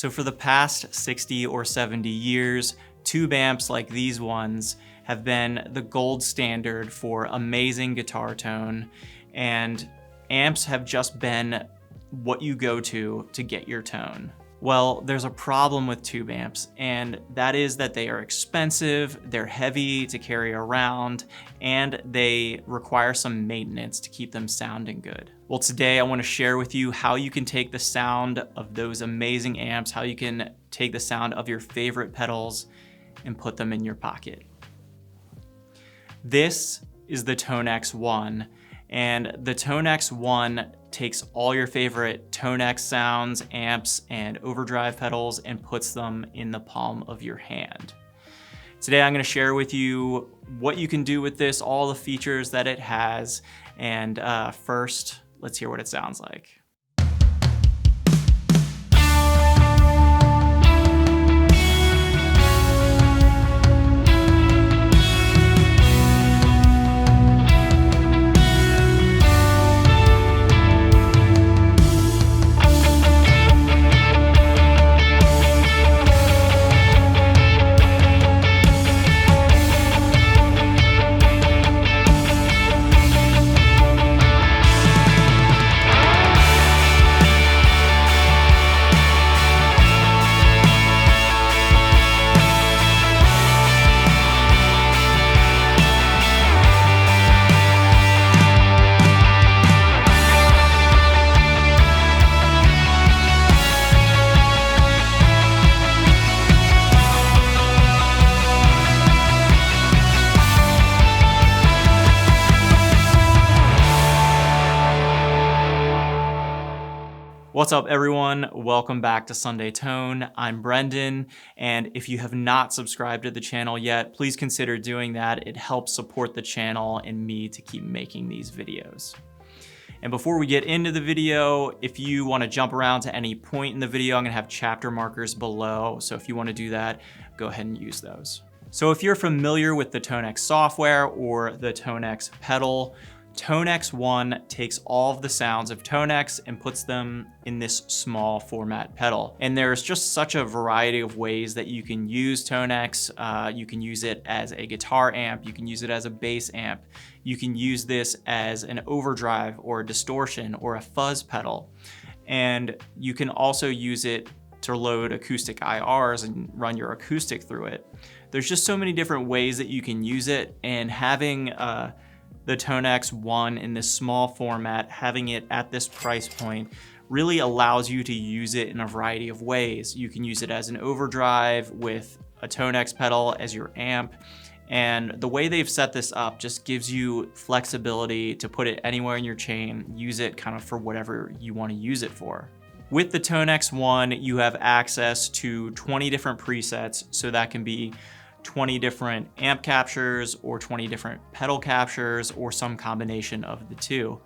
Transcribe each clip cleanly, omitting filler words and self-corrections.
So for the past 60 or 70 years, tube amps like these ones have been the gold standard for amazing guitar tone, and amps have just been what you go to get your tone. Well, there's a problem with tube amps, and that is that they are expensive, they're heavy to carry around, and they require some maintenance to keep them sounding good. Well, today I want to share with you how you can take the sound of those amazing amps, how you can take the sound of your favorite pedals and put them in your pocket. This is the TONEX ONE, and the TONEX ONE takes all your favorite TONEX sounds, amps, and overdrive pedals and puts them in the palm of your hand. Today I'm going to share with you what you can do with this, all the features that it has, and first, let's hear what it sounds like. What's up everyone? Welcome back to Sunday Tone. I'm Brendan, and if you have not subscribed to the channel yet, please consider doing that. It helps support the channel and me to keep making these videos. And before we get into the video, if you want to jump around to any point in the video, I'm going to have chapter markers below, so if you want to do that, go ahead and use those. So if you're familiar with the TONEX software or the TONEX pedal, TONEX ONE takes all of the sounds of TONEX and puts them in this small format pedal. And there's just such a variety of ways that you can use TONEX. You can use it as a guitar amp, you can use it as a bass amp, you can use this as an overdrive or a distortion or a fuzz pedal. And you can also use it to load acoustic IRs and run your acoustic through it. There's just so many different ways that you can use it, and having the TONEX ONE in this small format, having it at this price point, really allows you to use it in a variety of ways. You can use it as an overdrive with a TONEX pedal as your amp, and the way they've set this up just gives you flexibility to put it anywhere in your chain, use it kind of for whatever you want to use it for. With the TONEX ONE, you have access to 20 different presets, so that can be 20 different amp captures or 20 different pedal captures or some combination of the two.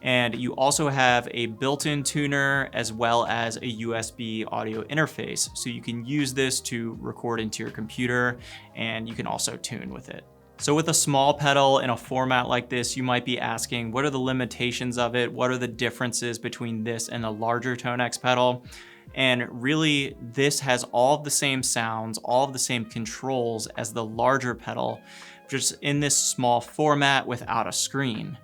And you also have a built-in tuner as well as a USB audio interface. So you can use this to record into your computer, and you can also tune with it. So with a small pedal in a format like this, you might be asking, what are the limitations of it? What are the differences between this and a larger TONEX pedal? And really, this has all of the same sounds, all of the same controls as the larger pedal, just in this small format without a screen.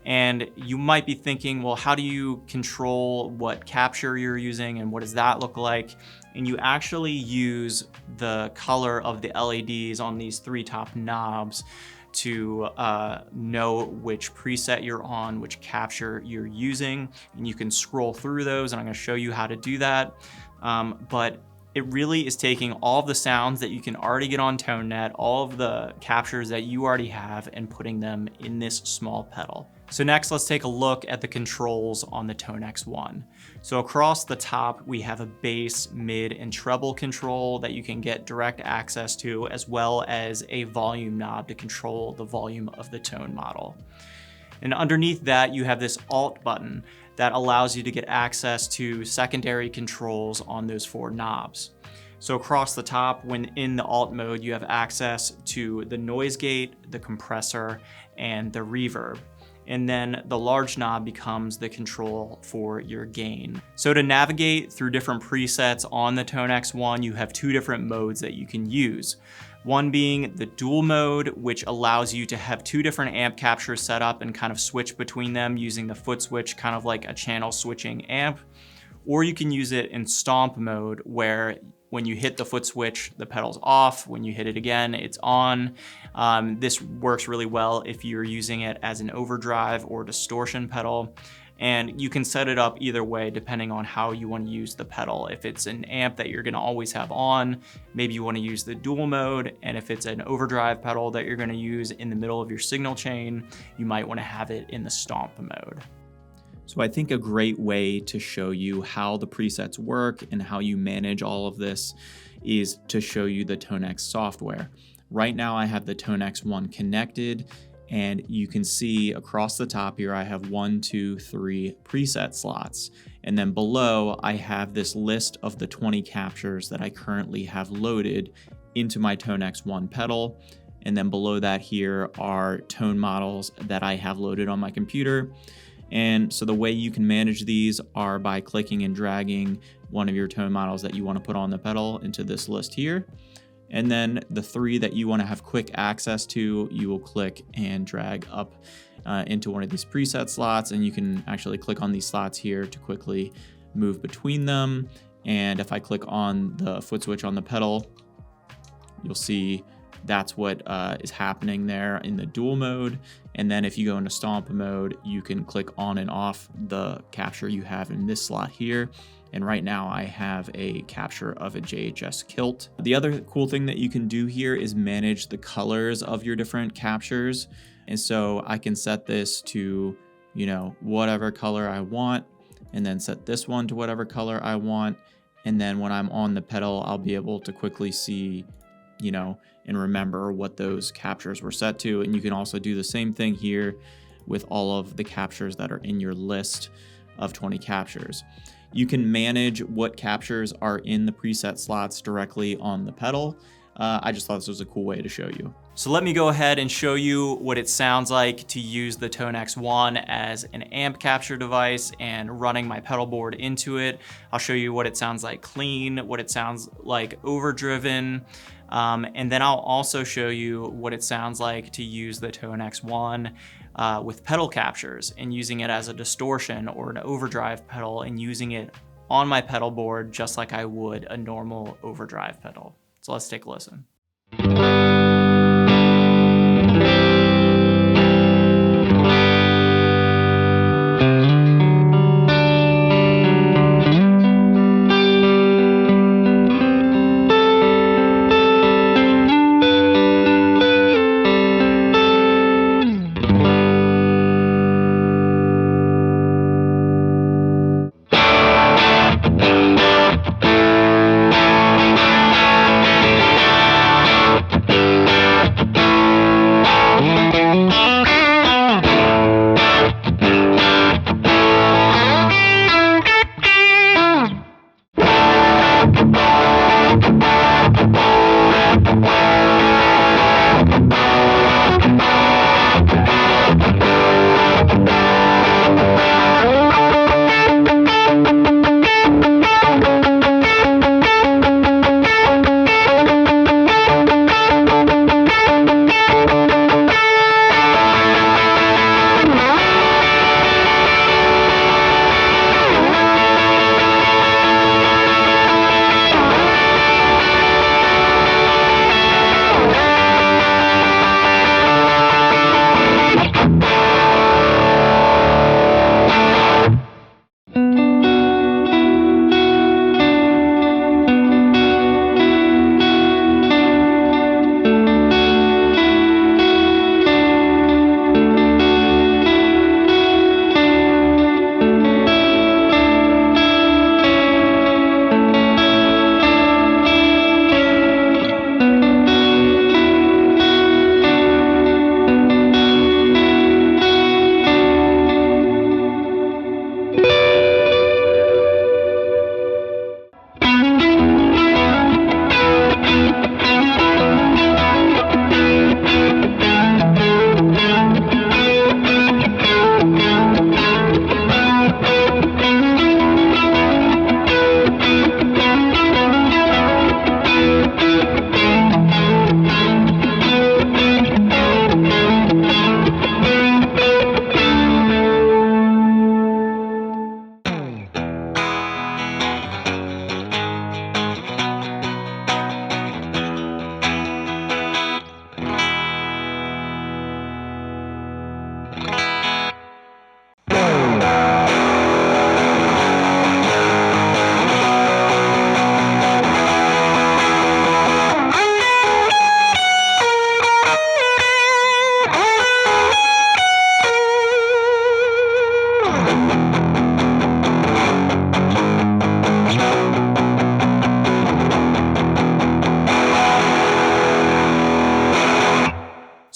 And you might be thinking, well, how do you control what capture you're using and what does that look like? And you actually use the color of the LEDs on these three top knobs to know which preset you're on, which capture you're using, and you can scroll through those, and I'm going to show you how to do that. But it really is taking all of the sounds that you can already get on ToneNet, all of the captures that you already have, and putting them in this small pedal. So next, let's take a look at the controls on the TONEX ONE. So across the top, we have a bass, mid, and treble control that you can get direct access to, as well as a volume knob to control the volume of the tone model. And underneath that, you have this Alt button that allows you to get access to secondary controls on those four knobs. So across the top, when in the Alt mode, you have access to the noise gate, the compressor, and the reverb. and then the large knob becomes the control for your gain. So to navigate through different presets on the TONEX ONE, you have two different modes that you can use. One being the dual mode, which allows you to have two different amp captures set up and kind of switch between them using the foot switch, kind of like a channel switching amp. Or you can use it in stomp mode, where when you hit the foot switch, the pedal's off. When you hit it again, it's on. This works really well if you're using it as an overdrive or distortion pedal. And you can set it up either way depending on how you want to use the pedal. If it's an amp that you're going to always have on, maybe you want to use the dual mode. And if it's an overdrive pedal that you're going to use in the middle of your signal chain, you might want to have it in the stomp mode. So I think a great way to show you how the presets work and how you manage all of this is to show you the TONEX software. Right now I have the TONEX ONE connected, and you can see across the top here I have 1, 2, 3 preset slots. And then below I have this list of the 20 captures that I currently have loaded into my TONEX ONE pedal. And then below that here are tone models that I have loaded on my computer. And so the way you can manage these are by clicking and dragging one of your tone models that you want to put on the pedal into this list here. And then the 3 that you want to have quick access to, you will click and drag up into one of these preset slots. And you can actually click on these slots here to quickly move between them. And if I click on the foot switch on the pedal, you'll see that's what is happening there in the dual mode. And then if you go into stomp mode, you can click on and off the capture you have in this slot here. And right now I have a capture of a JHS kilt. The other cool thing that you can do here is manage the colors of your different captures. And so I can set this to, whatever color I want, and then set this one to whatever color I want. And then when I'm on the pedal, I'll be able to quickly see, and remember what those captures were set to. And you can also do the same thing here with all of the captures that are in your list of 20 captures. You can manage what captures are in the preset slots directly on the pedal. I just thought this was a cool way to show you. So let me go ahead and show you what it sounds like to use the TONEX ONE as an amp capture device and running my pedal board into it. I'll show you what it sounds like clean, what it sounds like overdriven, and then I'll also show you what it sounds like to use the TONEX ONE with pedal captures and using it as a distortion or an overdrive pedal and using it on my pedal board just like I would a normal overdrive pedal. So let's take a listen.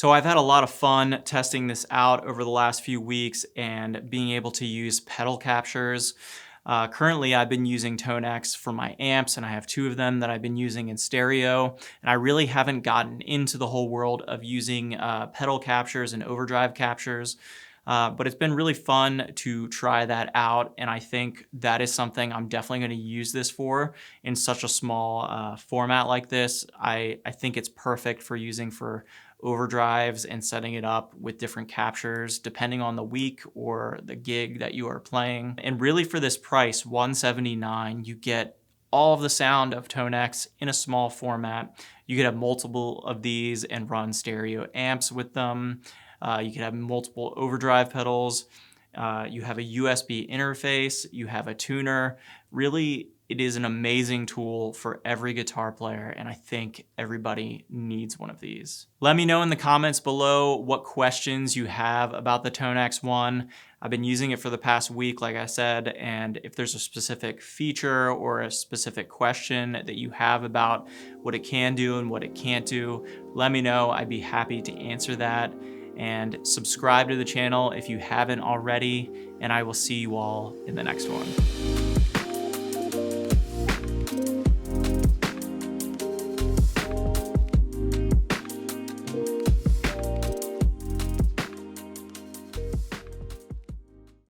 So I've had a lot of fun testing this out over the last few weeks and being able to use pedal captures. Currently, I've been using TONEX for my amps, and I have 2 of them that I've been using in stereo. And I really haven't gotten into the whole world of using pedal captures and overdrive captures. But it's been really fun to try that out, and I think that is something I'm definitely going to use this for in such a small format like this. I think it's perfect for using for overdrives and setting it up with different captures depending on the week or the gig that you are playing. And really for this price, $179, you get all of the sound of TONEX in a small format. You could have multiple of these and run stereo amps with them. You could have multiple overdrive pedals. You have a USB interface. You have a tuner. Really, it is an amazing tool for every guitar player, and I think everybody needs one of these. Let me know in the comments below what questions you have about the TONEX One. I've been using it for the past week, like I said, and if there's a specific feature or a specific question that you have about what it can do and what it can't do, let me know. I'd be happy to answer that. And subscribe to the channel if you haven't already, and I will see you all in the next one.